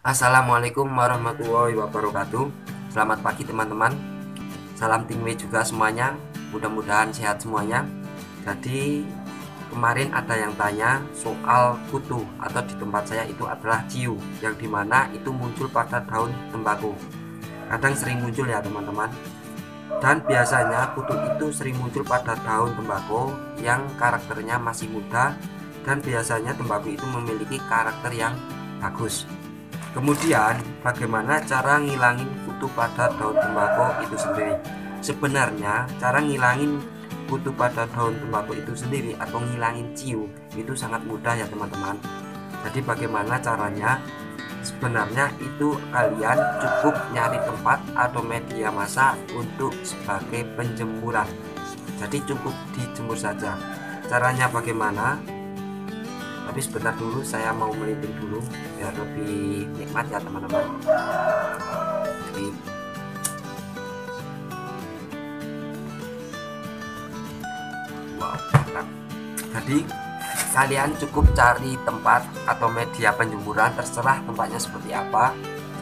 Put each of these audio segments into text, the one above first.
Assalamualaikum warahmatullahi wabarakatuh. Selamat pagi teman-teman. Salam tingwe juga semuanya. Mudah-mudahan sehat semuanya. Jadi kemarin ada yang tanya soal kutu atau di tempat saya itu adalah ciu, yang dimana itu muncul pada daun tembakau. Kadang sering muncul ya teman-teman. Dan biasanya kutu itu sering muncul pada daun tembakau yang karakternya masih muda, dan biasanya tembakau itu memiliki karakter yang bagus. Kemudian, bagaimana cara ngilangin kutu pada daun tembakau itu sendiri? Sebenarnya, cara ngilangin kutu pada daun tembakau itu sendiri atau ngilangin ciu itu sangat mudah ya teman-teman. Jadi bagaimana caranya? Sebenarnya itu kalian cukup nyari tempat atau media massa untuk sebagai penjemuran. Jadi cukup dijemur saja. Caranya bagaimana? Tapi sebentar dulu, saya mau melipir dulu biar lebih nikmat ya teman-teman. Jadi wow, mantap. Jadi kalian cukup cari tempat atau media penjemuran, terserah tempatnya seperti apa.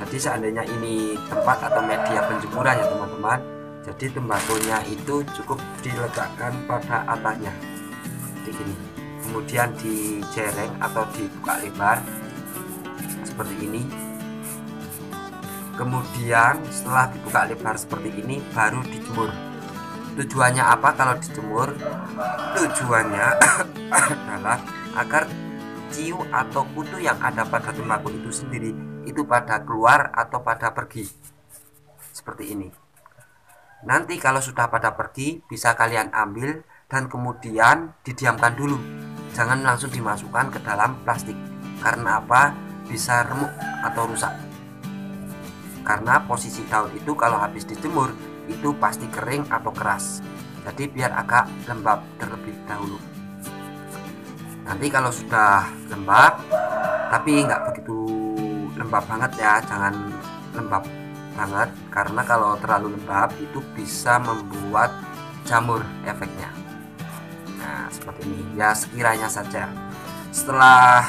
Jadi seandainya ini tempat atau media penjemuran ya teman-teman, jadi tembakonya itu cukup diletakkan pada atasnya seperti ini, kemudian dijereng atau dibuka lebar seperti ini. Kemudian setelah dibuka lebar seperti ini baru dijemur. Tujuannya apa kalau dijemur? Tujuannya adalah agar ciu atau kutu yang ada pada tembakau itu sendiri itu pada keluar atau pada pergi seperti ini. Nanti kalau sudah pada pergi bisa kalian ambil dan kemudian didiamkan dulu, jangan langsung dimasukkan ke dalam plastik. Karena apa? Bisa remuk atau rusak. Karena posisi daun itu kalau habis dijemur itu pasti kering atau keras. Jadi biar agak lembab terlebih dahulu. Nanti kalau sudah lembab, tapi nggak begitu lembab banget ya, jangan lembab banget, karena kalau terlalu lembab itu bisa membuat jamur efeknya. Nah seperti ini ya, sekiranya saja. Setelah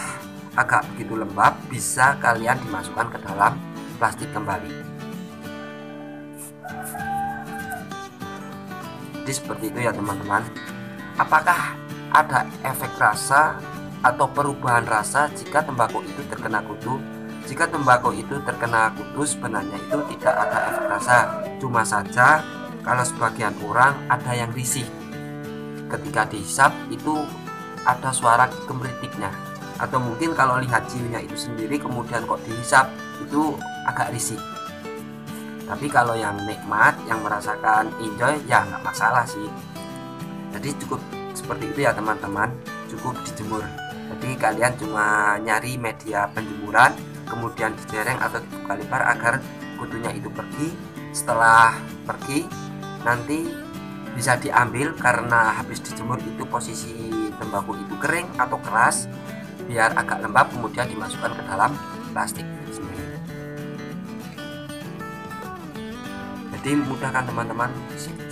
agak begitu lembab, bisa kalian dimasukkan ke dalam plastik kembali. Jadi seperti itu ya teman-teman. Apakah ada efek rasa atau perubahan rasa jika tembakau itu terkena kutu? Jika tembakau itu terkena kutu sebenarnya itu tidak ada efek rasa. Cuma saja kalau sebagian orang ada yang risih, ketika dihisap itu ada suara kemeritiknya. Atau mungkin kalau lihat ciunya itu sendiri kemudian kok dihisap itu agak risih. Tapi kalau yang nikmat, yang merasakan enjoy ya nggak masalah sih. Jadi cukup seperti itu ya teman-teman, cukup dijemur. Jadi kalian cuma nyari media penjemuran, kemudian dijereng atau dibuka lebar agar kutunya itu pergi. Setelah pergi nanti bisa diambil, karena habis dijemur itu posisi tembakau itu kering atau keras, biar agak lembab, kemudian dimasukkan ke dalam plastik sendiri. Jadi mudah kan teman-teman,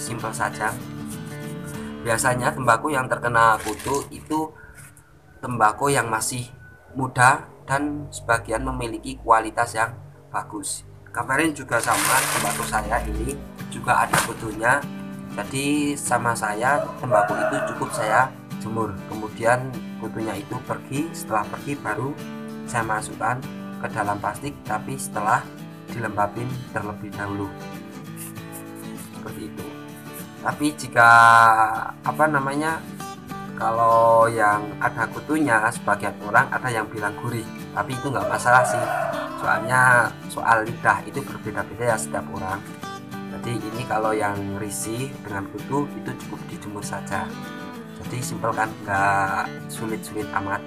simpel saja. Biasanya tembakau yang terkena kutu itu tembakau yang masih muda dan sebagian memiliki kualitas yang bagus. Kemarin juga sama tembakau saya ini juga ada kutunya. Jadi sama saya tembakau itu cukup saya jemur, kemudian kutunya itu pergi. Setelah pergi baru saya masukkan ke dalam plastik, tapi setelah dilembabin terlebih dahulu seperti itu. Tapi jika kalau yang ada kutunya, sebagian orang ada yang bilang gurih, tapi itu nggak masalah sih, soalnya soal lidah itu berbeda-beda ya setiap orang. Jadi ini kalau yang risih dengan kutu itu cukup dijemur saja. Jadi simpel kan, nggak sulit-sulit amat.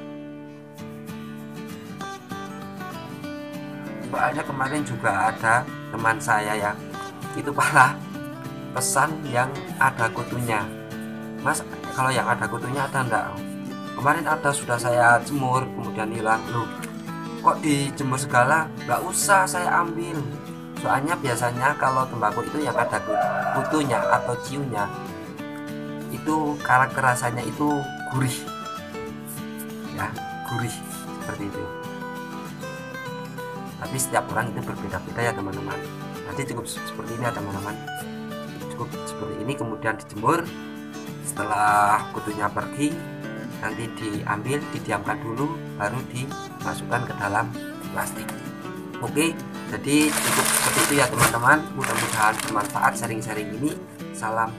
Soalnya kemarin juga ada teman saya ya, itu malah pesan yang ada kutunya. Mas, kalau yang ada kutunya ada enggak? Kemarin ada, sudah saya jemur kemudian hilang. Loh, kok dijemur segala? Enggak usah saya ambil. Soalnya biasanya kalau tembakau itu yang ada kutunya atau ciunya itu karakter rasanya itu gurih ya, gurih seperti itu. tapi setiap orang itu berbeda-beda ya teman-teman. Nanti cukup seperti ini ya teman-teman, cukup seperti ini, kemudian dijemur. Setelah kutunya pergi, nanti diambil, didiamkan dulu, baru dimasukkan ke dalam plastik. Oke, jadi cukup seperti itu ya teman-teman. Mudah-mudahan bermanfaat sharing-sharing ini. Salam